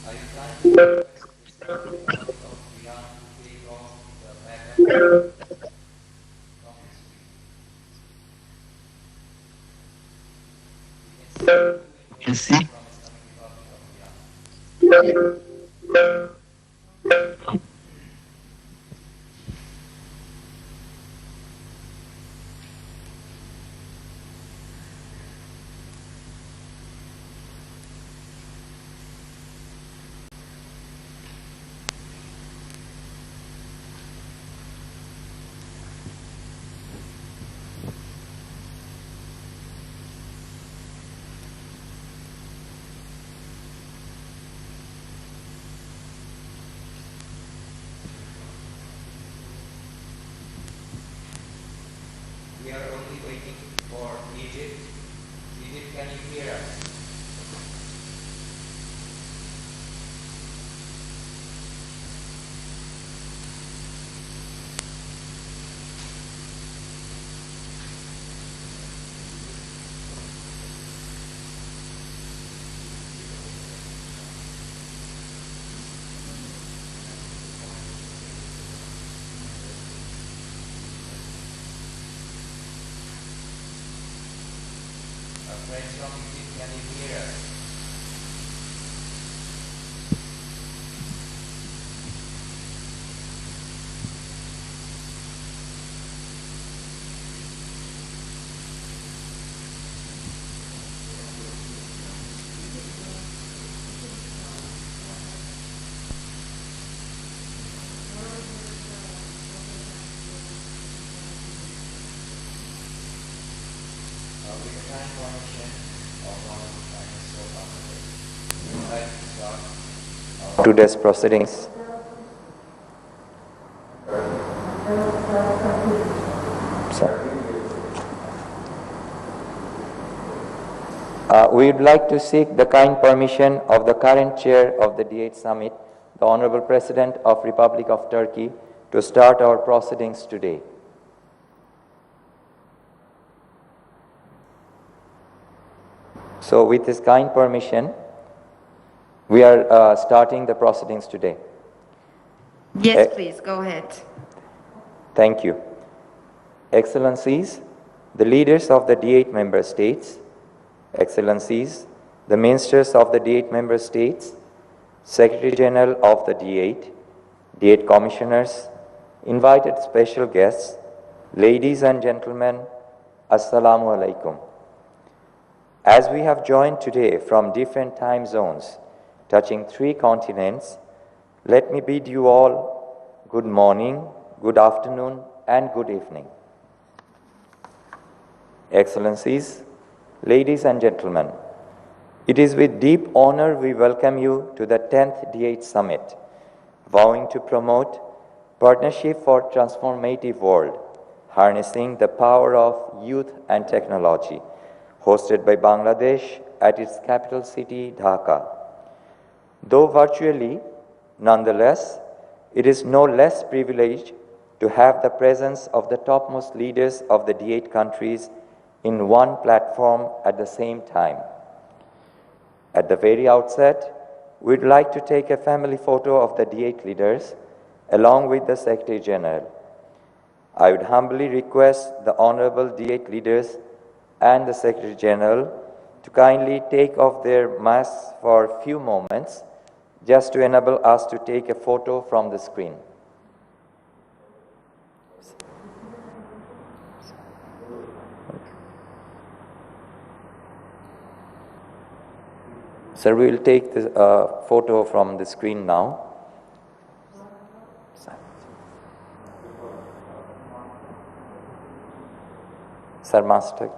I would like to request the Secretary General of Iran to take off the background from the screen. You can see two individuals from Islamic Republic of Iran. We are only waiting for Egypt. Egypt, can you hear us? Our friends from Egypt, can you hear us? With the kind permission of Honorable Prime Minister of Bangladesh, we would like to start our today's proceedings. We would like to seek the kind permission of the current chair of the D8 Summit, the Honorable President of Republic of Turkey, to start our proceedings today. So with his kind permission, we are starting the proceedings today. Yes, please, go ahead. Thank you. Excellencies, the leaders of the D8 member states, Excellencies, the ministers of the D8 member states, Secretary General of the D8, D8 commissioners, invited special guests, ladies and gentlemen, Assalamu alaikum. As we have joined today from different time zones, touching 3 continents, let me bid you all good morning, good afternoon, and good evening. Excellencies, ladies and gentlemen, it is with deep honor we welcome you to the 10th D8 Summit, vowing to promote Partnership for Transformative World, harnessing the power of youth and technology, hosted by Bangladesh at its capital city, Dhaka. Though virtually, nonetheless, it is no less privileged to have the presence of the topmost leaders of the D8 countries in one platform at the same time. At the very outset, we'd like to take a family photo of the D8 leaders along with the Secretary General. I would humbly request the Honorable D8 leaders and the Secretary General to kindly take off their masks for a few moments just to enable us to take a photo from the screen. Sir, we will take the photo from the screen now. Sir, master.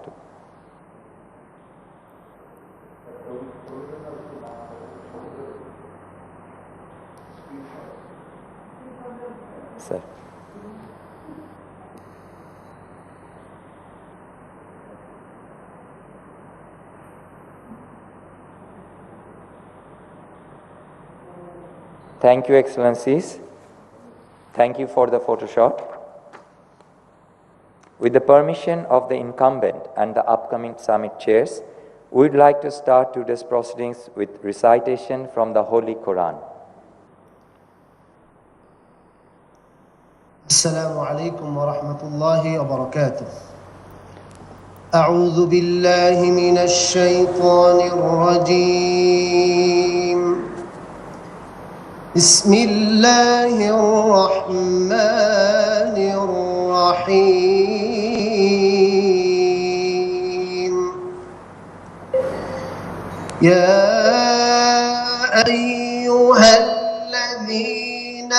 Sir. Thank you, Excellencies. Thank you for the photo shot. With the permission of the incumbent and the upcoming summit chairs, We'd like to start today's proceedings with recitation from the Holy Quran. السلام عليكم ورحمة الله وبركاته. أعوذ بالله من الشيطان الرجيم. بسم الله الرحمن الرحيم. يا أيها الذين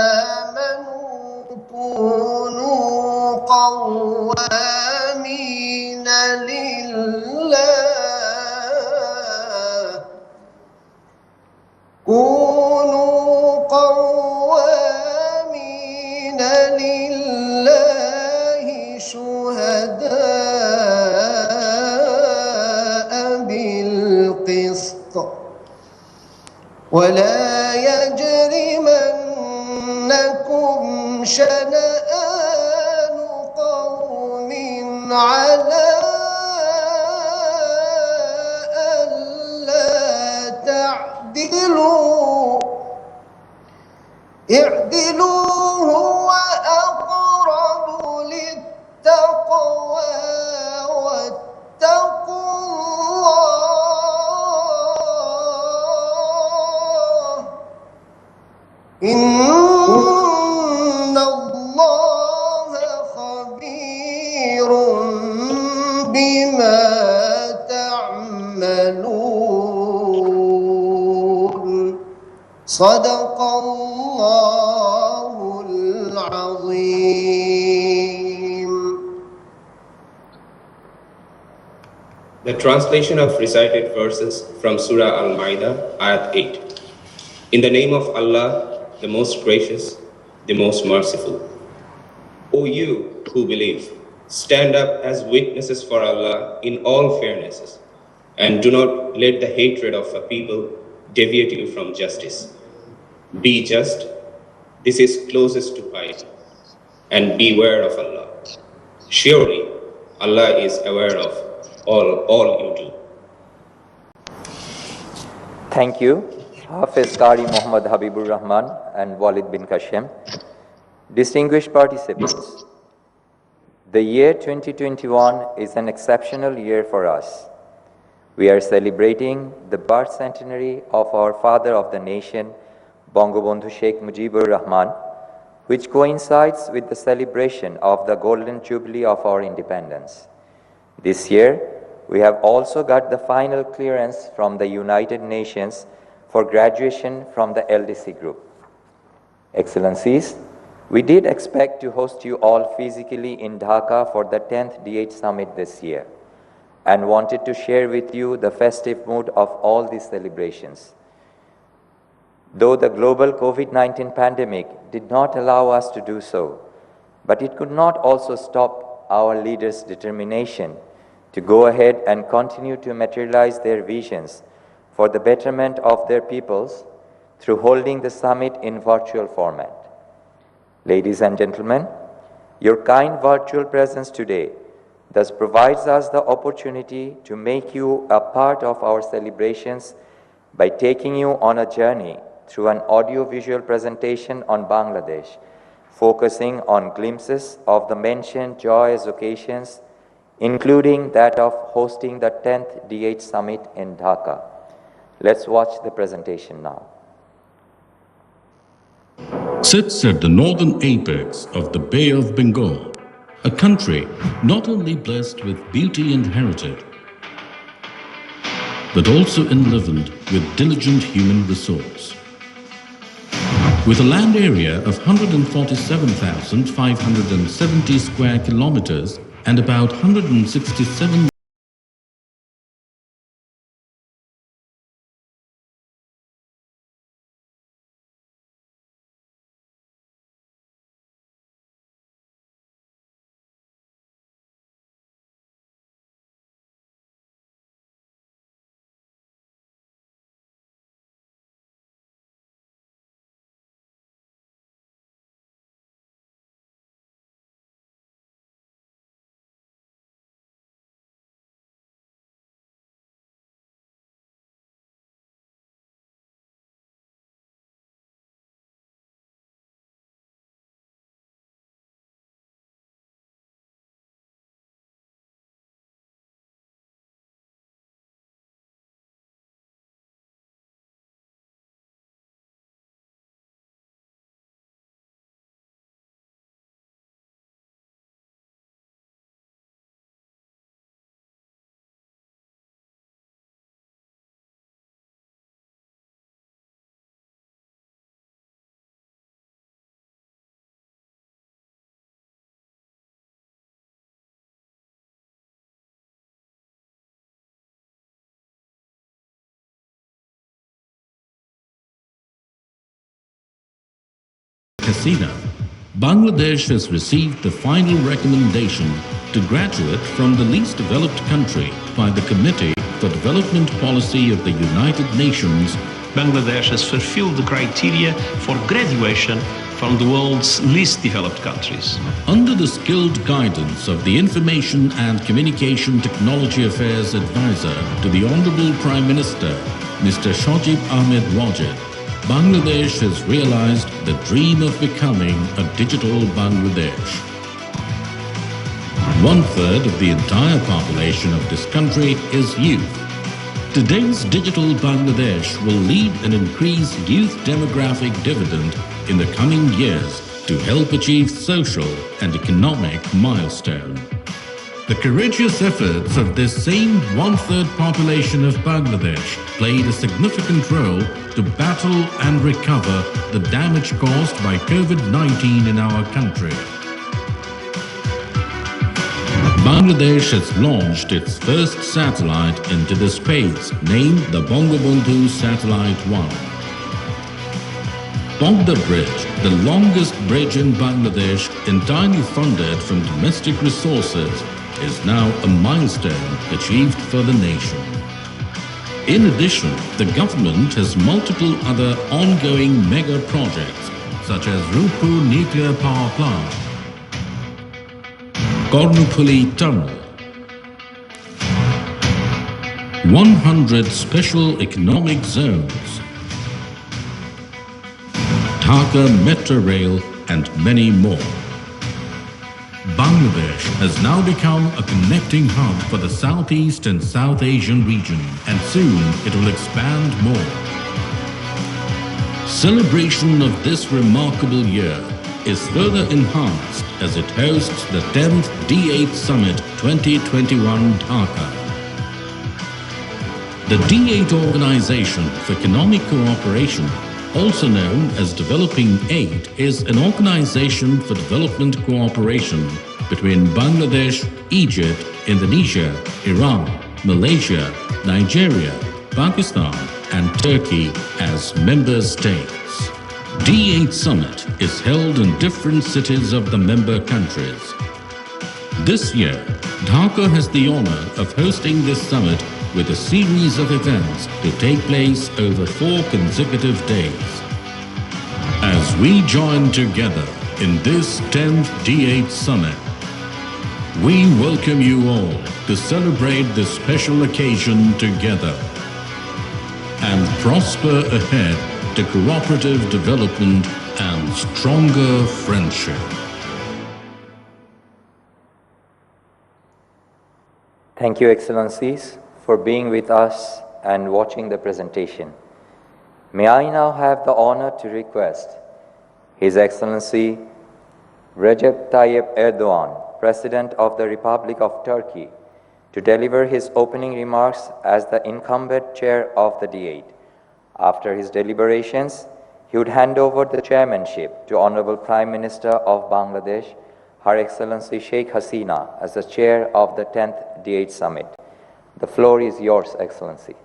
آمنوا كونوا قوامين لله شهداء بالقسط ولا يجرمنكم شنآن قوم على ألا تعدلوا اعدلوا هو أقرب للتقوى واتقوا الله إن الله خبير بما تعملون صدق الله العظيم. The translation of recited verses from Surah Al-Ma'idah, Ayat 8. In the name of Allah, the most gracious, the most merciful. O you who believe, stand up as witnesses for Allah in all fairnesses, and do not let the hatred of a people deviate you from justice. Be just, this is closest to piety, and beware of Allah. Surely, Allah is aware of all you do. Thank you, Hafiz Qari Muhammad Habibur Rahman and Walid bin Kashem. Distinguished participants, the year 2021 is an exceptional year for us. We are celebrating the birth centenary of our father of the nation, Bangabandhu Sheikh Mujibur Rahman, which coincides with the celebration of the Golden Jubilee of our independence. This year, we have also got the final clearance from the United Nations for graduation from the LDC group. Excellencies, we did expect to host you all physically in Dhaka for the 10th D8 Summit this year and wanted to share with you the festive mood of all these celebrations. Though the global COVID-19 pandemic did not allow us to do so, but it could not also stop our leaders' determination to go ahead and continue to materialize their visions for the betterment of their peoples through holding the summit in virtual format. Ladies and gentlemen, your kind virtual presence today thus provides us the opportunity to make you a part of our celebrations by taking you on a journey through an audio-visual presentation on Bangladesh, focusing on glimpses of the mentioned joyous occasions, including that of hosting the 10th D8 Summit in Dhaka. Let's watch the presentation now. Sits at the northern apex of the Bay of Bengal, a country not only blessed with beauty and heritage, but also enlivened with diligent human resource. With a land area of 147,570 square kilometers and about 167 Hasina, Bangladesh has received the final recommendation to graduate from the least developed country by the Committee for Development Policy of the United Nations. Bangladesh has fulfilled the criteria for graduation from the world's least developed countries. Under the skilled guidance of the Information and Communication Technology Affairs Advisor to the Honorable Prime Minister, Mr. Shajib Ahmed Wajid, Bangladesh has realized the dream of becoming a digital Bangladesh. 1/3 of the entire population of this country is youth. Today's digital Bangladesh will lead an increased youth demographic dividend in the coming years to help achieve social and economic milestone. The courageous efforts of this same 1/3 population of Bangladesh played a significant role to battle and recover the damage caused by COVID-19 in our country. Bangladesh has launched its first satellite into the space, named the Bangabandhu Satellite 1. Bogda Bridge, the longest bridge in Bangladesh, entirely funded from domestic resources, is now a milestone achieved for the nation. In addition, the government has multiple other ongoing mega projects, such as Rupur Nuclear Power Plant, Kornupuli Tunnel, 100 Special Economic Zones, Dhaka Metro Rail, and many more. Bangladesh has now become a connecting hub for the Southeast and South Asian region, and soon it will expand more. Celebration of this remarkable year is further enhanced as it hosts the 10th D8 Summit 2021 Dhaka. The D8 Organization for Economic Cooperation, also known as Developing Aid, is an organization for development cooperation between Bangladesh, Egypt, Indonesia, Iran, Malaysia, Nigeria, Pakistan, and Turkey as member states. D8 Summit is held in different cities of the member countries. This year, Dhaka has the honor of hosting this summit with a series of events to take place over 4 consecutive days. As we join together in this 10th D8 Summit, we welcome you all to celebrate this special occasion together and prosper ahead to cooperative development and stronger friendship. Thank you, Excellencies, for being with us and watching the presentation. May I now have the honor to request His Excellency Recep Tayyip Erdogan, President of the Republic of Turkey, to deliver his opening remarks as the incumbent chair of the D8. After his deliberations, he would hand over the chairmanship to Honorable Prime Minister of Bangladesh, Her Excellency Sheikh Hasina, as the chair of the 10th D8 Summit. The floor is yours, Excellency.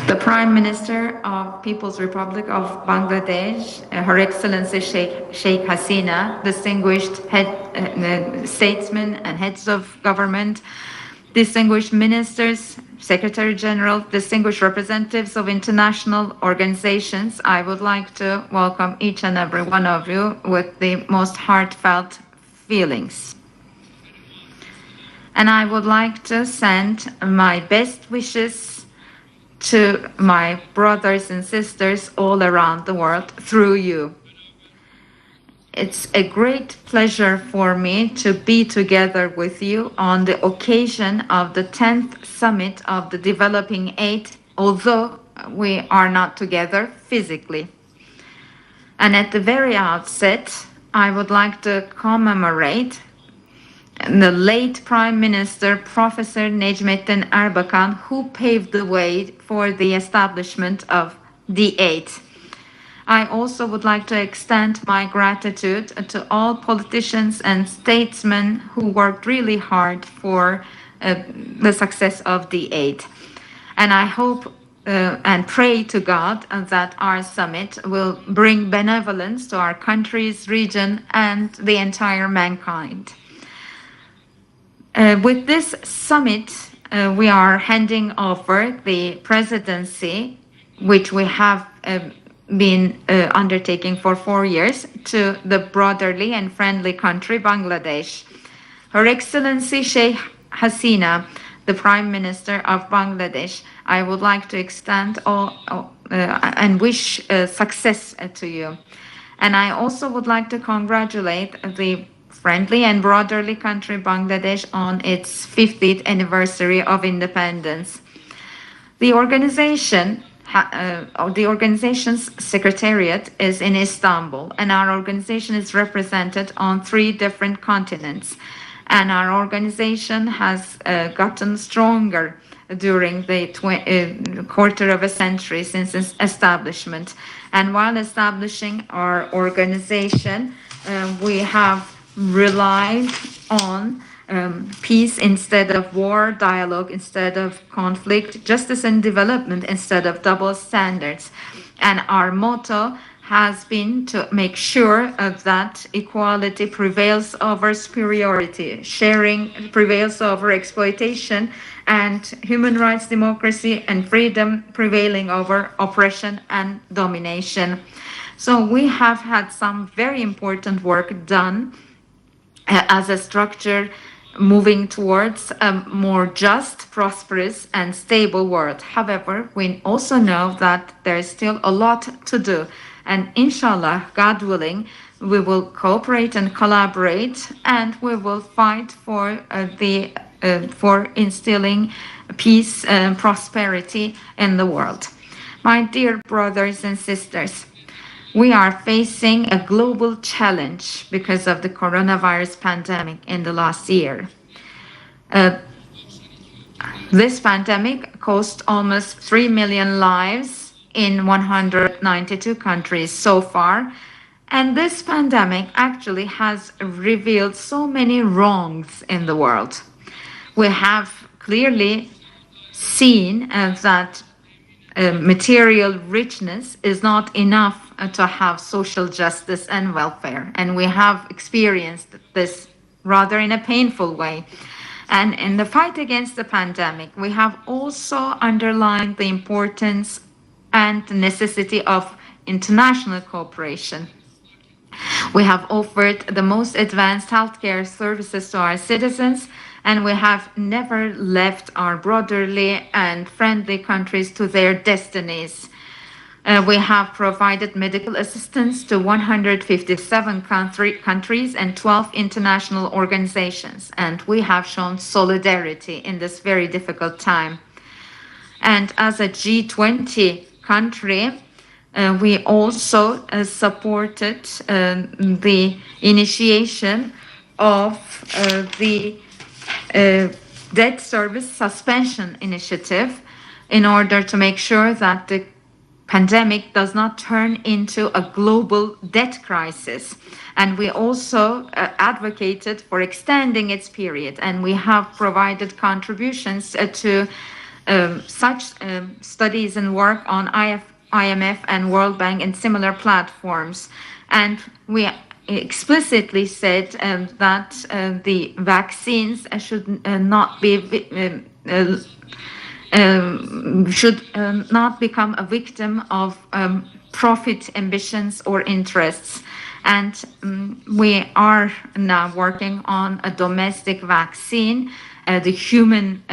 The Prime Minister of People's Republic of Bangladesh, Her Excellency Sheikh Hasina, distinguished statesmen and heads of government, distinguished ministers, Secretary General, distinguished representatives of international organizations, I would like to welcome each and every one of you with the most heartfelt feelings. And I would like to send my best wishes to my brothers and sisters all around the world through you. It's a great pleasure for me to be together with you on the occasion of the 10th Summit of the Developing Aid, although we are not together physically. And at the very outset, I would like to commemorate the late Prime Minister, Professor Necmettin Erbakan, who paved the way for the establishment of D8. I also would like to extend my gratitude to all politicians and statesmen who worked really hard for the success of the aid. And I hope and pray to God that our summit will bring benevolence to our countries, region, and the entire mankind. With this summit, we are handing over the presidency, which we have been undertaking for 4 years, to the brotherly and friendly country, Bangladesh. Her Excellency Sheikh Hasina, the Prime Minister of Bangladesh, I would like to extend and wish success to you. And I also would like to congratulate the friendly and brotherly country Bangladesh on its 50th anniversary of independence. The organization's secretariat is in Istanbul, and our organization is represented on 3 different continents. And our organization has gotten stronger during the quarter of a century since its establishment. And while establishing our organization, we have relied on peace instead of war, dialogue instead of conflict, justice and development instead of double standards. And our motto has been to make sure that equality prevails over superiority, sharing prevails over exploitation, and human rights, democracy, and freedom prevailing over oppression and domination. So we have had some very important work done as a structure moving towards a more just, prosperous, and stable world. However, we also know that there is still a lot to do. And inshallah, God willing, we will cooperate and collaborate, and we will fight for instilling peace and prosperity in the world. My dear brothers and sisters, we are facing a global challenge because of the coronavirus pandemic in the last year. This pandemic cost almost 3 million lives in 192 countries so far. And this pandemic actually has revealed so many wrongs in the world. We have clearly seen that material richness is not enough to have social justice and welfare. And we have experienced this rather in a painful way. And in the fight against the pandemic, we have also underlined the importance and the necessity of international cooperation. We have offered the most advanced healthcare services to our citizens, and we have never left our brotherly and friendly countries to their destinies. We have provided medical assistance to 157 countries and 12 international organizations, and we have shown solidarity in this very difficult time. And as a G20 country, we also supported the initiation of the debt service suspension initiative in order to make sure that the pandemic does not turn into a global debt crisis. And we also advocated for extending its period, and we have provided contributions to such studies and work on IMF and World Bank and similar platforms. And we explicitly said that the vaccines should not become a victim of profit ambitions or interests. And we are now working on a domestic vaccine. The human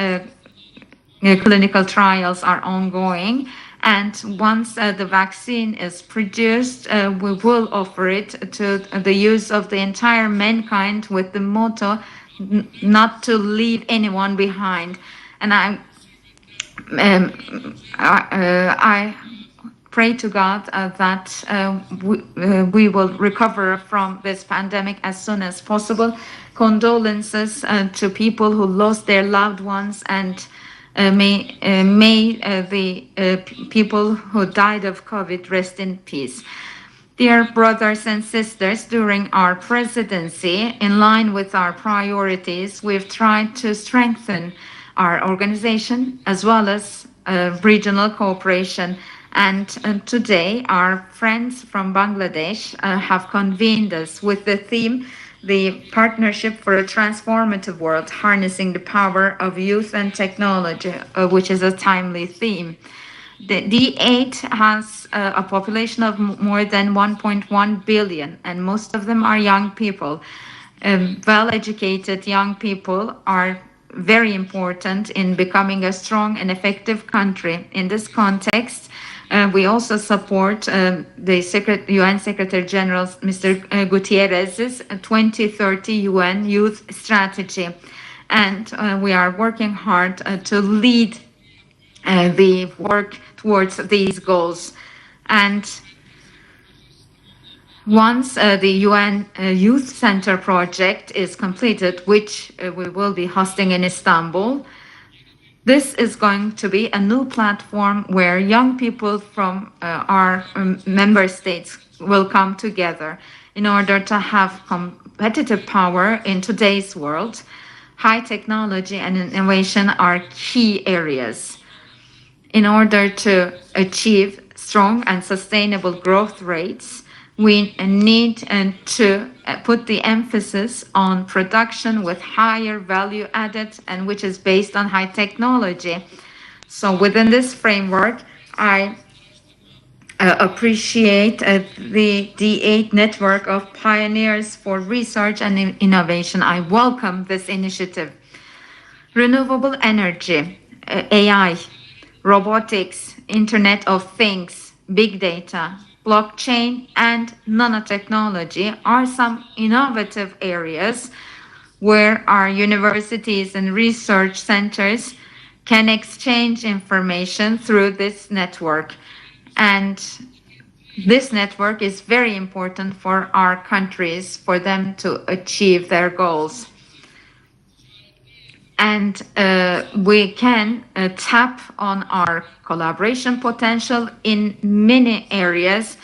clinical trials are ongoing. And once the vaccine is produced, we will offer it to the use of the entire mankind with the motto, not to leave anyone behind. And I pray to God that we will recover from this pandemic as soon as possible. Condolences to people who lost their loved ones, and may the people who died of COVID rest in peace. Dear brothers and sisters, during our presidency, in line with our priorities, we've tried to strengthen our organization as well as regional cooperation. And today, our friends from Bangladesh have convened us with the theme, the Partnership for a Transformative World, Harnessing the Power of Youth and Technology, which is a timely theme. The D8 has a population of more than 1.1 billion, and most of them are young people. Well-educated young people are very important in becoming a strong and effective country. In this context, we also support the UN Secretary General, Mr. Gutierrez's 2030 UN Youth Strategy. And we are working hard to lead the work towards these goals. And once the UN Youth Center project is completed, which we will be hosting in Istanbul, this is going to be a new platform where young people from our member states will come together in order to have competitive power in today's world. High technology and innovation are key areas. In order to achieve strong and sustainable growth rates, we need to put the emphasis on production with higher value added and which is based on high technology. So within this framework, I appreciate the D8 network of pioneers for research and innovation. I welcome this initiative. Renewable energy, AI, robotics, Internet of Things, big data, blockchain, and nanotechnology are some innovative areas where our universities and research centers can exchange information through this network. And this network is very important for our countries, for them to achieve their goals. And we can tap on our collaboration potential in many areas,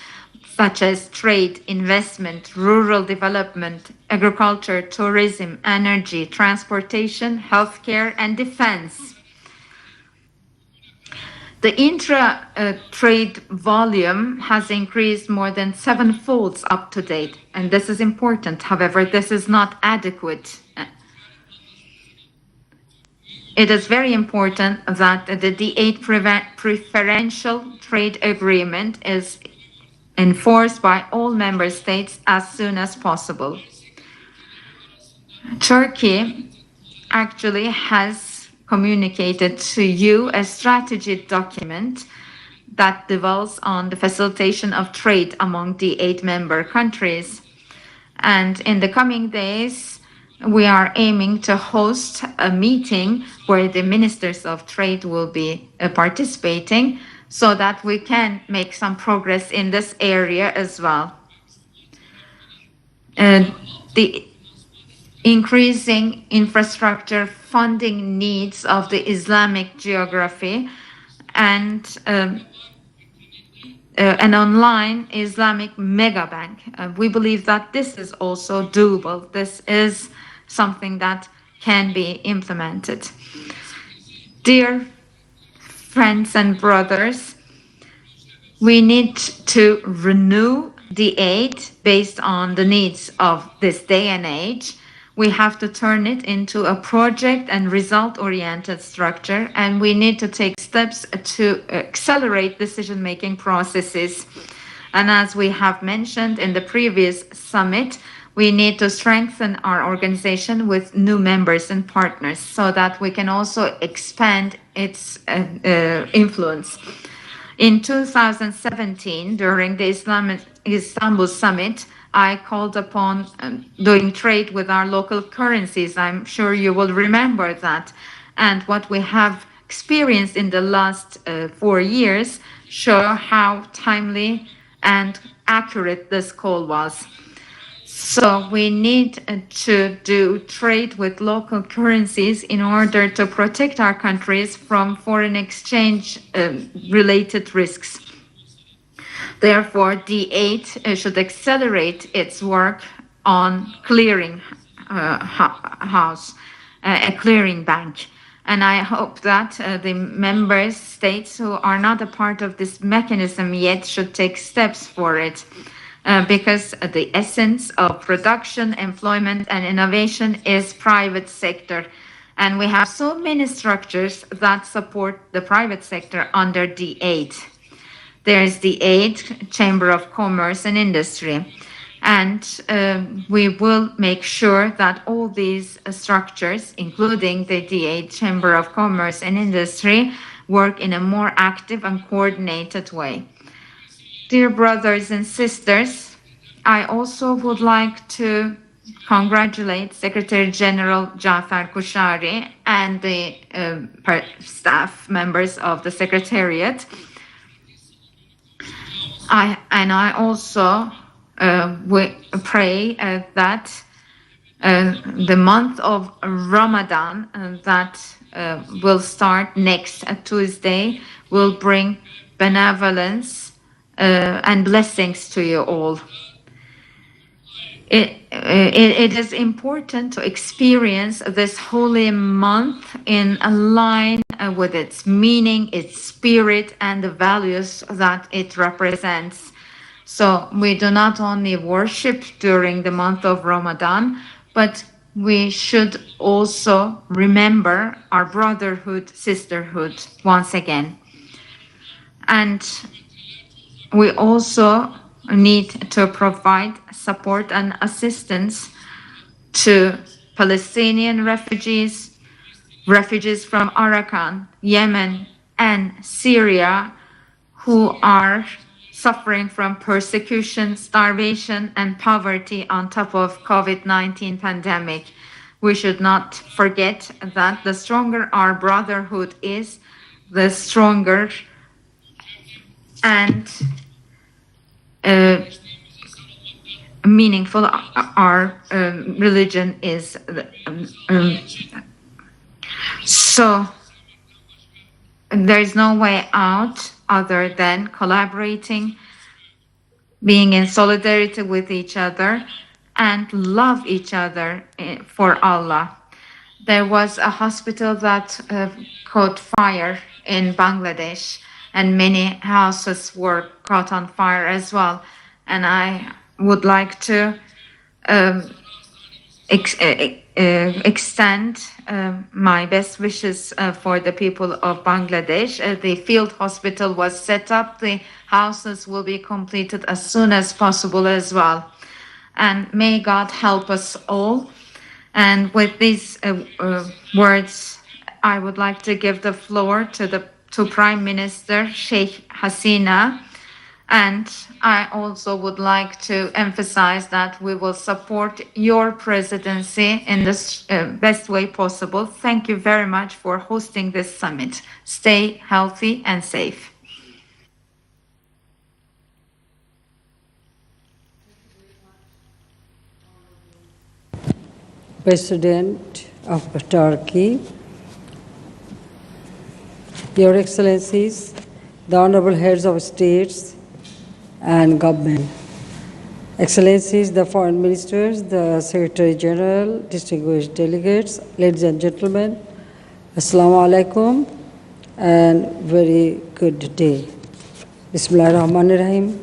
such as trade, investment, rural development, agriculture, tourism, energy, transportation, healthcare, and defense. The intra-trade volume has increased more than 7-fold up to date, and this is important. However, this is not adequate. It is very important that the D8 preferential trade agreement is enforced by all member states as soon as possible. Turkey actually has communicated to you a strategy document that develops on the facilitation of trade among D8 member countries. And in the coming days, we are aiming to host a meeting where the ministers of trade will be participating so that we can make some progress in this area as well. The increasing infrastructure funding needs of the Islamic geography and an online Islamic megabank. We believe that this is also doable. This is something that can be implemented. Dear friends and brothers, we need to renew the aid based on the needs of this day and age. We have to turn it into a project and result-oriented structure, and we need to take steps to accelerate decision-making processes. And as we have mentioned in the previous summit, we need to strengthen our organization with new members and partners so that we can also expand its influence. In 2017, during the Istanbul summit, I called upon doing trade with our local currencies. I'm sure you will remember that. And what we have experienced in the last 4 years show how timely and accurate this call was. So we need to do trade with local currencies in order to protect our countries from foreign exchange related risks. Therefore, D8 should accelerate its work on clearing house, a clearing bank. And I hope that the member states who are not a part of this mechanism yet should take steps for it. Because the essence of production, employment, and innovation is private sector. And we have so many structures that support the private sector under D8. There is the D8 Chamber of Commerce and Industry. And we will make sure that all these structures, including the D8 Chamber of Commerce and Industry, work in a more active and coordinated way. Dear brothers and sisters, I also would like to congratulate Secretary General Jafar Kushari and the staff members of the Secretariat. I also pray that the month of Ramadan that will start next Tuesday will bring benevolence and blessings to you all. It is important to experience this holy month in line with its meaning, its spirit, and the values that it represents. So we do not only worship during the month of Ramadan, but we should also remember our brotherhood, sisterhood once again. And we also need to provide support and assistance to Palestinian refugees, refugees from Arakan, Yemen, and Syria who are suffering from persecution, starvation, and poverty on top of COVID-19 pandemic. We should not forget that the stronger our brotherhood is, the stronger and meaningful our religion is. So there is no way out other than collaborating, being in solidarity with each other, and love each other for Allah. There was a hospital that caught fire in Bangladesh, and many houses were caught on fire as well. And I would like to extend my best wishes for the people of Bangladesh. The field hospital was set up. The houses will be completed as soon as possible as well. And may God help us all. And with these words, I would like to give the floor to Prime Minister Sheikh Hasina. And I also would like to emphasize that we will support your presidency in the best way possible. Thank you very much for hosting this summit. Stay healthy and safe. President of Turkey, Your Excellencies, the Honorable Heads of States and Government, Excellencies, the Foreign Ministers, the Secretary General, distinguished delegates, ladies and gentlemen, Assalamu alaikum and very good day. Bismillahirrahmanirrahim.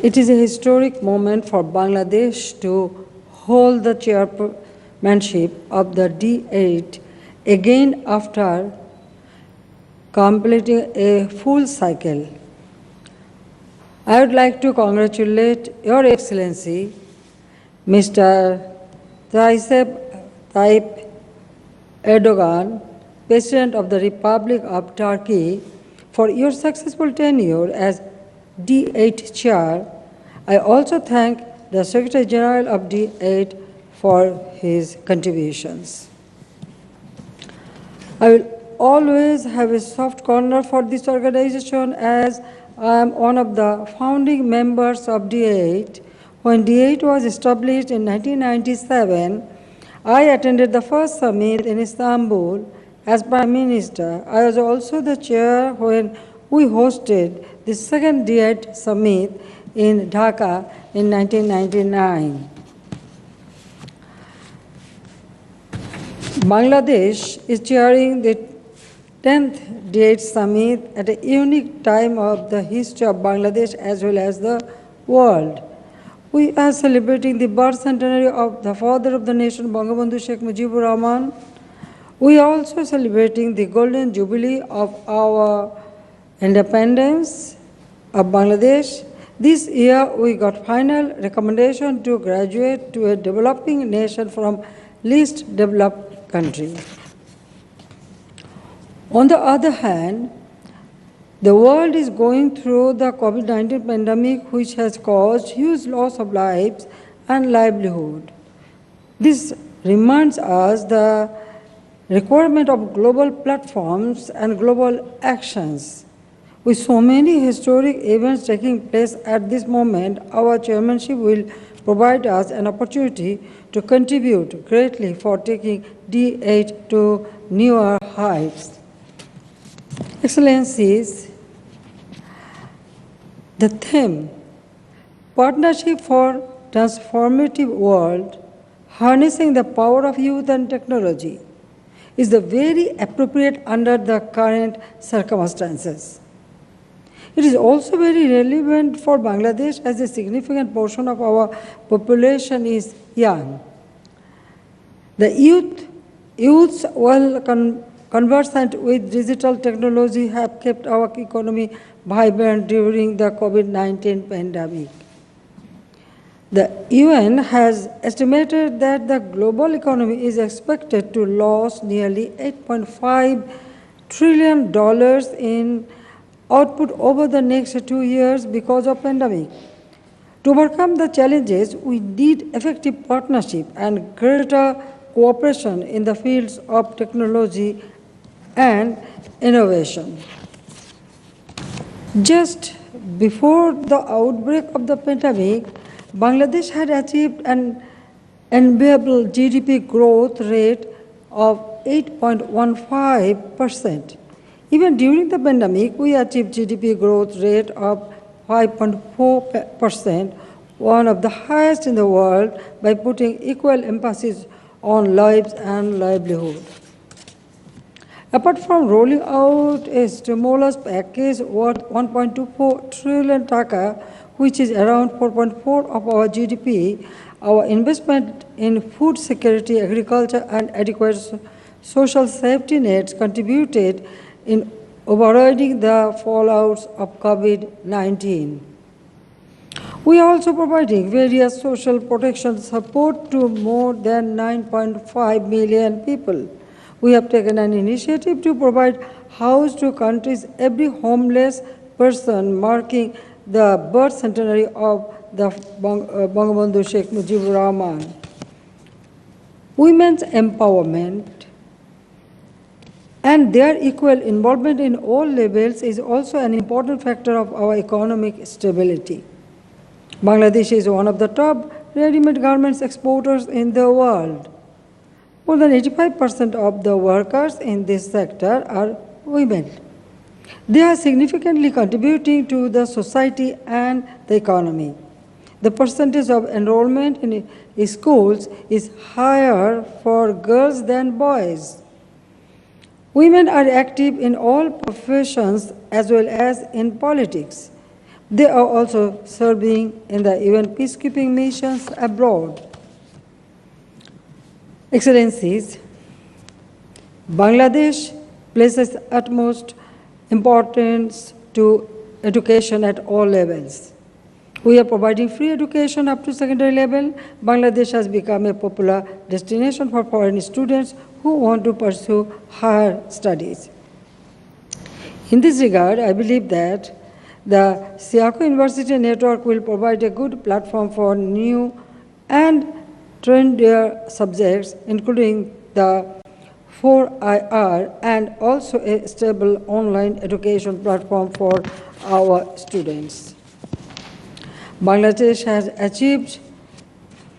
It is a historic moment for Bangladesh to hold the chairmanship of the D8 again after completing a full cycle. I would like to congratulate Your Excellency, Mr. Tayyip Erdogan, President of the Republic of Turkey, for your successful tenure as D8 Chair. I also thank the Secretary General of D8 for his contributions. I will always have a soft corner for this organization as I am one of the founding members of D8. When D8 was established in 1997, I attended the first summit in Istanbul as Prime Minister. I was also the chair when we hosted the second D8 summit in Dhaka in 1999. Bangladesh is chairing the 10th D8 summit at a unique time of the history of Bangladesh as well as the world. We are celebrating the birth centenary of the father of the nation, Bangabandhu Sheikh Mujibur Rahman. We are also celebrating the golden jubilee of our independence of Bangladesh. This year, we got final recommendation to graduate to a developing nation from least developed country. On the other hand, the world is going through the COVID-19 pandemic, which has caused huge loss of lives and livelihood. This reminds us the requirement of global platforms and global actions. With so many historic events taking place at this moment, our chairmanship will provide us an opportunity to contribute greatly for taking D8 to newer heights. Excellencies, the theme, Partnership for Transformative World, Harnessing the Power of Youth and Technology, is the very appropriate under the current circumstances. It is also very relevant for Bangladesh as a significant portion of our population is young. The youths well conversant with digital technology have kept our economy vibrant during the COVID-19 pandemic. The UN has estimated that the global economy is expected to lose nearly $8.5 trillion in output over the next 2 years because of pandemic. To overcome the challenges, we need effective partnership and greater cooperation in the fields of technology and innovation. Just before the outbreak of the pandemic, Bangladesh had achieved an enviable GDP growth rate of 8.15%. Even during the pandemic, we achieved GDP growth rate of 5.4%, one of the highest in the world, by putting equal emphasis on lives and livelihood. Apart from rolling out a stimulus package worth 1.24 trillion taka, which is around 4.4% of our GDP, our investment in food security, agriculture, and adequate social safety nets contributed in overriding the fallouts of COVID-19. We are also providing various social protection support to more than 9.5 million people. We have taken an initiative to provide house to country's every homeless person, marking the birth centenary of the Bangabandhu Sheikh Mujibur Rahman. Women's empowerment and their equal involvement in all levels is also an important factor of our economic stability. Bangladesh is one of the top ready-made garments exporters in the world. More than 85% of the workers in this sector are women. They are significantly contributing to the society and the economy. The percentage of enrollment in schools is higher for girls than boys. Women are active in all professions as well as in politics. They are also serving in the UN peacekeeping missions abroad. Excellencies, Bangladesh places utmost importance to education at all levels. We are providing free education up to secondary level. Bangladesh has become a popular destination for foreign students who want to pursue higher studies. In this regard, I believe that the Siaco University Network will provide a good platform for new and trendier subjects, including the 4IR, and also a stable online education platform for our students. Bangladesh has achieved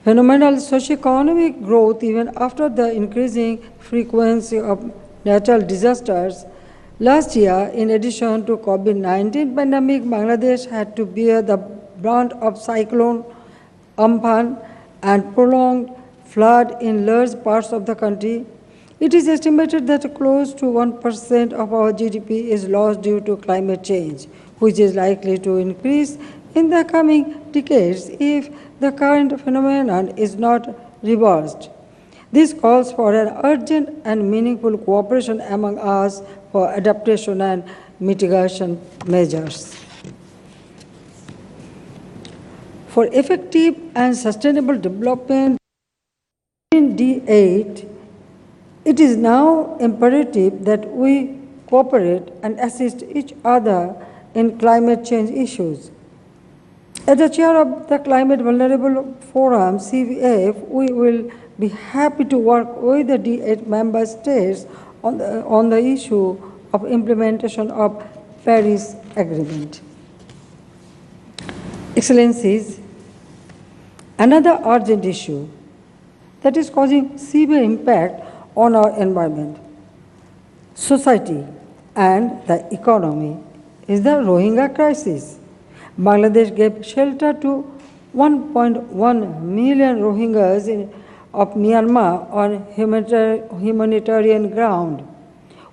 phenomenal socio-economic growth even after the increasing frequency of natural disasters. Last year, in addition to COVID-19 pandemic, Bangladesh had to bear the brunt of cyclone Amphan and prolonged flood in large parts of the country. It is estimated that close to 1% of our GDP is lost due to climate change, which is likely to increase in the coming decades if the current phenomenon is not reversed. This calls for an urgent and meaningful cooperation among us for adaptation and mitigation measures. For effective and sustainable development in D8, it is now imperative that we cooperate and assist each other in climate change issues. As the chair of the Climate Vulnerable Forum, CVF, we will be happy to work with the D8 member states on the issue of implementation of Paris Agreement. Excellencies, another urgent issue that is causing severe impact on our environment, society, and the economy is the Rohingya crisis. Bangladesh gave shelter to 1.1 million Rohingyas of Myanmar on humanitarian ground.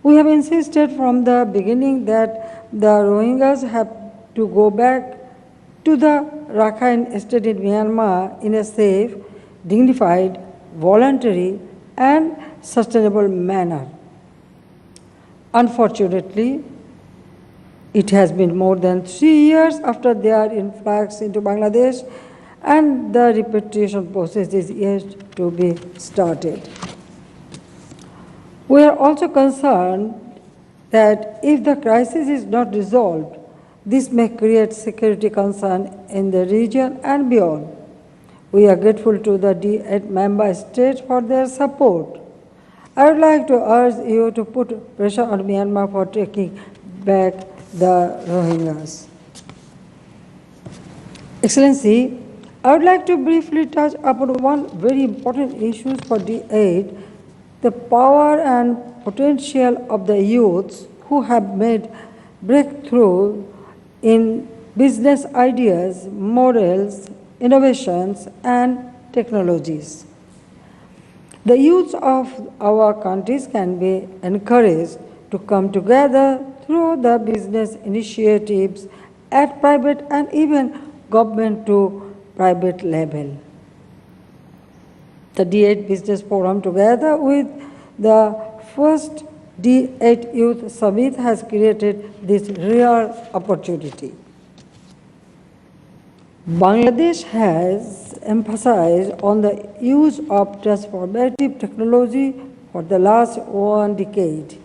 We have insisted from the beginning that the Rohingyas have to go back to the Rakhine state in Myanmar in a safe, dignified, voluntary, and sustainable manner. Unfortunately, it has been more than 3 years after their influx into Bangladesh, and the repatriation process is yet to be started. We are also concerned that if the crisis is not resolved, this may create security concern in the region and beyond. We are grateful to the D8 member states for their support. I would like to urge you to put pressure on Myanmar for taking back the Rohingyas. Excellency, I would like to briefly touch upon one very important issue for D8, the power and potential of the youths who have made breakthrough in business ideas, models, innovations, and technologies. The youths of our countries can be encouraged to come together through the business initiatives at private and even government to private level. The D8 Business Forum, together with the first D8 Youth Summit, has created this rare opportunity. Bangladesh has emphasized on the use of transformative technology for the last 1 decade,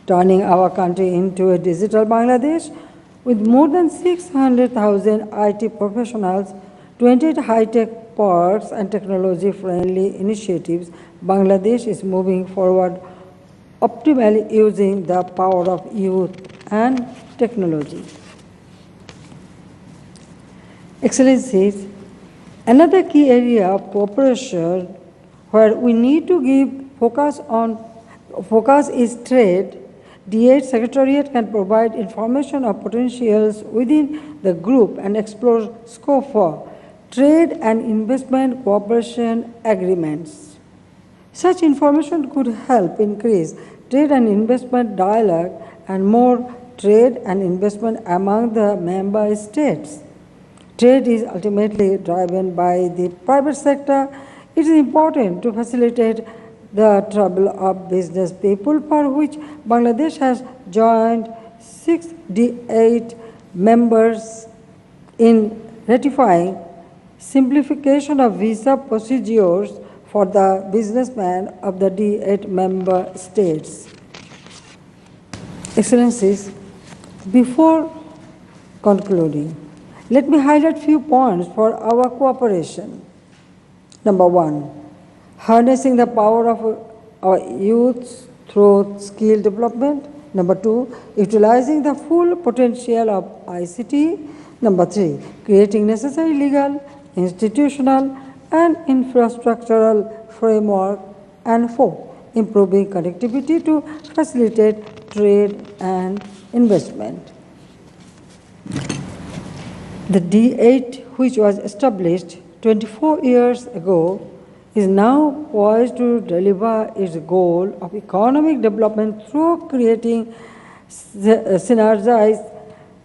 turning our country into a digital Bangladesh with more than 600,000 IT professionals, 28 high-tech parks and technology-friendly initiatives. Bangladesh is moving forward optimally using the power of youth and technology. Excellencies, another key area of cooperation where we need to give focus is trade. D8 Secretariat can provide information of potentials within the group and explore scope for trade and investment cooperation agreements. Such information could help increase trade and investment dialogue and more trade and investment among the member states. Trade is ultimately driven by the private sector. It is important to facilitate the travel of business people, for which Bangladesh has joined 6 D8 members in ratifying simplification of visa procedures for the businessmen of the D8 member states. Excellencies, before concluding, let me highlight few points for our cooperation. Number 1, harnessing the power of our youths through skill development. Number 2, utilizing the full potential of ICT. Number 3, creating necessary legal, institutional, and infrastructural framework. And 4, improving connectivity to facilitate trade and investment. The D8, which was established 24 years ago, is now poised to deliver its goal of economic development through creating synergized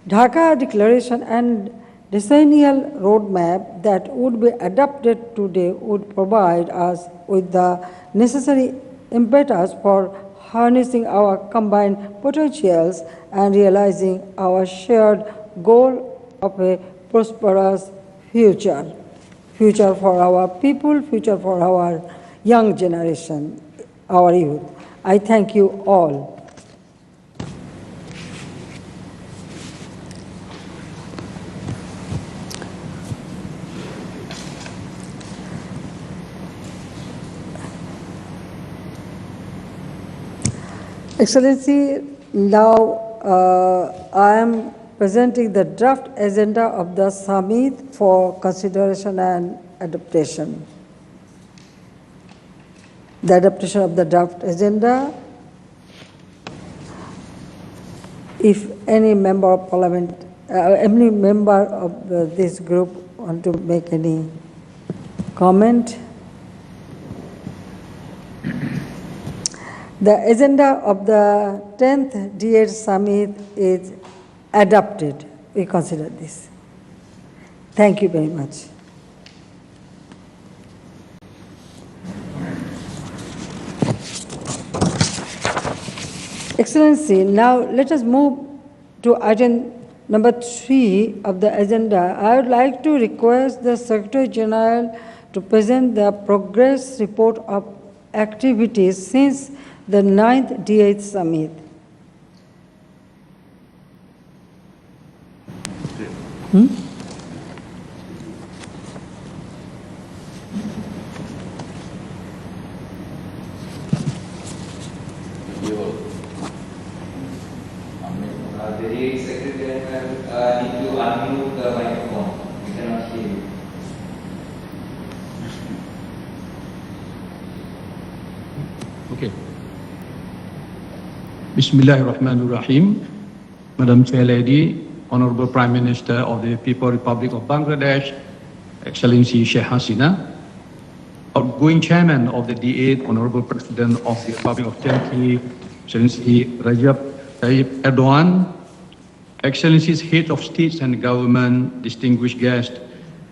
Dhaka Declaration and decennial roadmap that would be adopted today would provide us with the necessary impetus for harnessing our combined potentials and realizing our shared goal of a prosperous future. Future for our people, future for our young generation, our youth. I thank you all. Excellency, now I am presenting the draft agenda of the summit for consideration and adaptation. The adaptation of the draft agenda. If any member of parliament, any member of this group want to make any comment. The agenda of the 10th D8 summit is adopted. We consider this. Thank you very much. Excellency, now let us move to item number 3 of the agenda. I would like to request the Secretary General to present the progress report of activities since the 9th D8 summit. The Secretary need to unmute the microphone. We cannot hear you. Okay. Bismillahirrahmanirrahim. Madam Chair Lady, Honorable Prime Minister of the People's Republic of Bangladesh, Excellency Sheikh Hasina, outgoing Chairman of the D8, Honorable President of the Republic of Turkey, Excellency Recep Tayyip Erdogan, Excellencies, Head of States and Government, distinguished guests,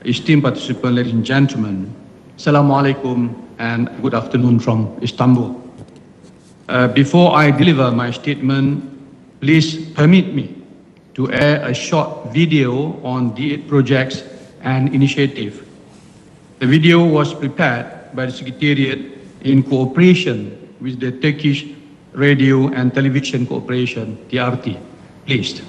esteemed participants, ladies and gentlemen, Assalamu alaikum and good afternoon from Istanbul. Before I deliver my statement, please permit me to air a short video on D8 projects and initiative. The video was prepared by the Secretariat in cooperation with the Turkish Radio and Television Corporation, TRT. Please.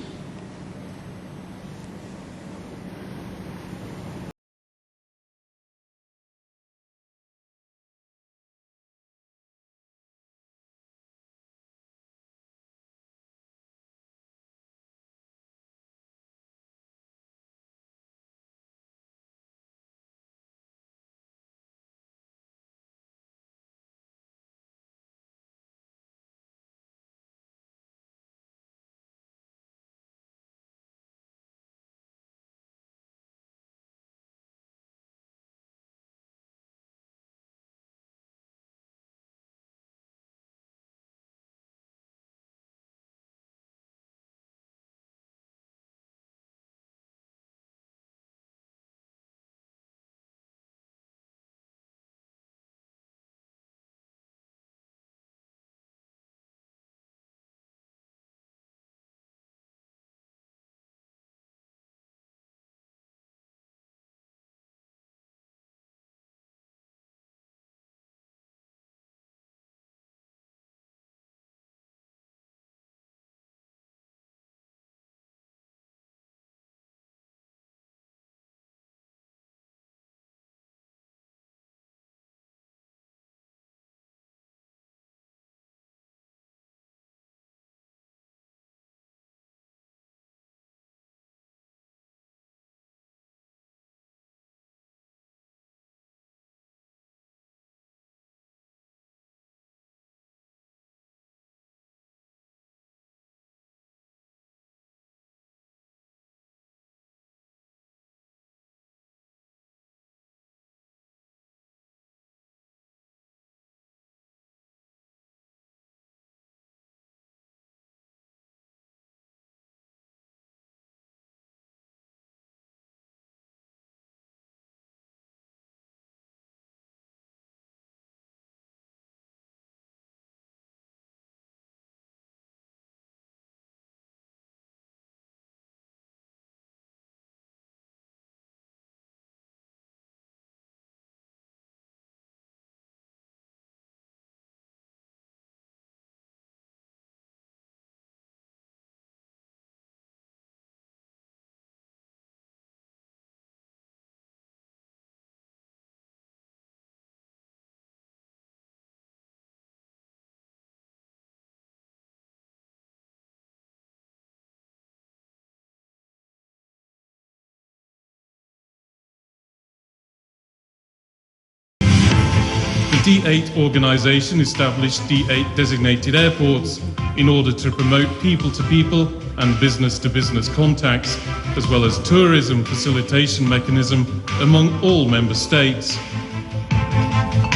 D8 organization established D8 designated airports in order to promote people-to-people and business-to-business contacts, as well as tourism facilitation mechanism among all member states.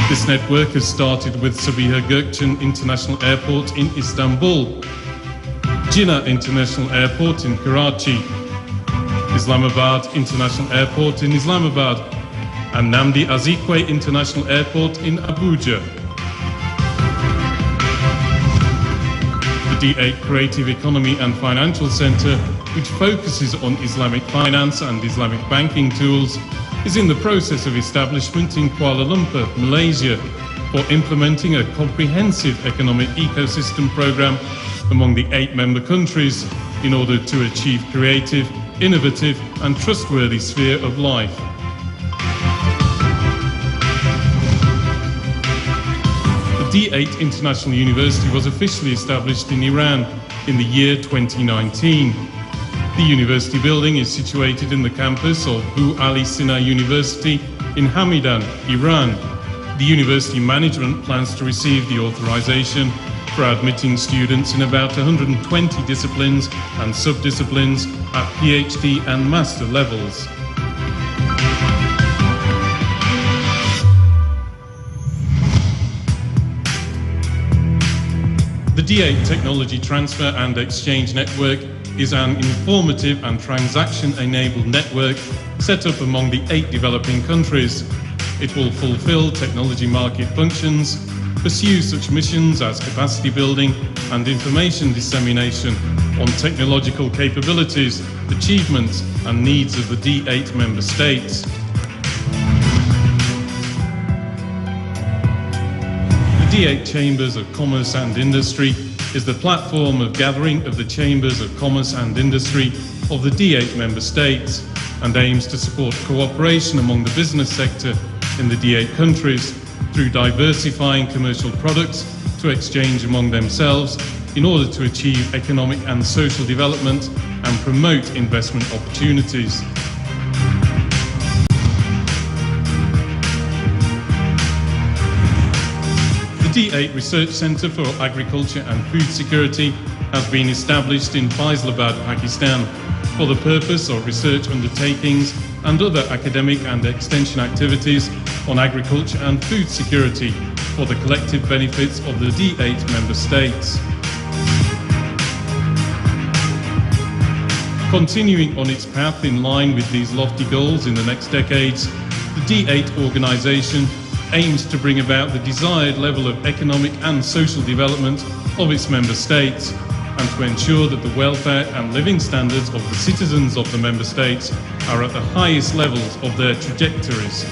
This network has started with Sabiha Gökçen International Airport in Istanbul, Jinnah International Airport in Karachi, Islamabad International Airport in Islamabad, and Nnamdi Azikiwe International Airport in Abuja. The D8 Creative Economy and Financial Center, which focuses on Islamic finance and Islamic banking tools, is in the process of establishment in Kuala Lumpur, Malaysia, for implementing a comprehensive economic ecosystem program among the 8 member countries in order to achieve creative, innovative and trustworthy sphere of life. The D8 International University was officially established in Iran in the year 2019. The university building is situated in the campus of Bu Ali Sina University in Hamidan, Iran. The university management plans to receive the authorization for admitting students in about 120 disciplines and sub-disciplines at PhD and master levels. The D8 Technology Transfer and Exchange Network is an informative and transaction-enabled network set up among the 8 developing countries. It will fulfill technology market functions, pursue such missions as capacity building and information dissemination on technological capabilities, achievements and needs of the D8 member states. The D8 Chambers of Commerce and Industry is the platform of gathering of the Chambers of Commerce and Industry of the D8 member states and aims to support cooperation among the business sector in the D8 countries through diversifying commercial products to exchange among themselves in order to achieve economic and social development and promote investment opportunities. The D8 Research Centre for Agriculture and Food Security has been established in Faisalabad, Pakistan, for the purpose of research undertakings and other academic and extension activities on agriculture and food security for the collective benefits of the D8 member states. Continuing on its path in line with these lofty goals in the next decades, the D8 organisation aims to bring about the desired level of economic and social development of its member states and to ensure that the welfare and living standards of the citizens of the member states are at the highest levels of their trajectories.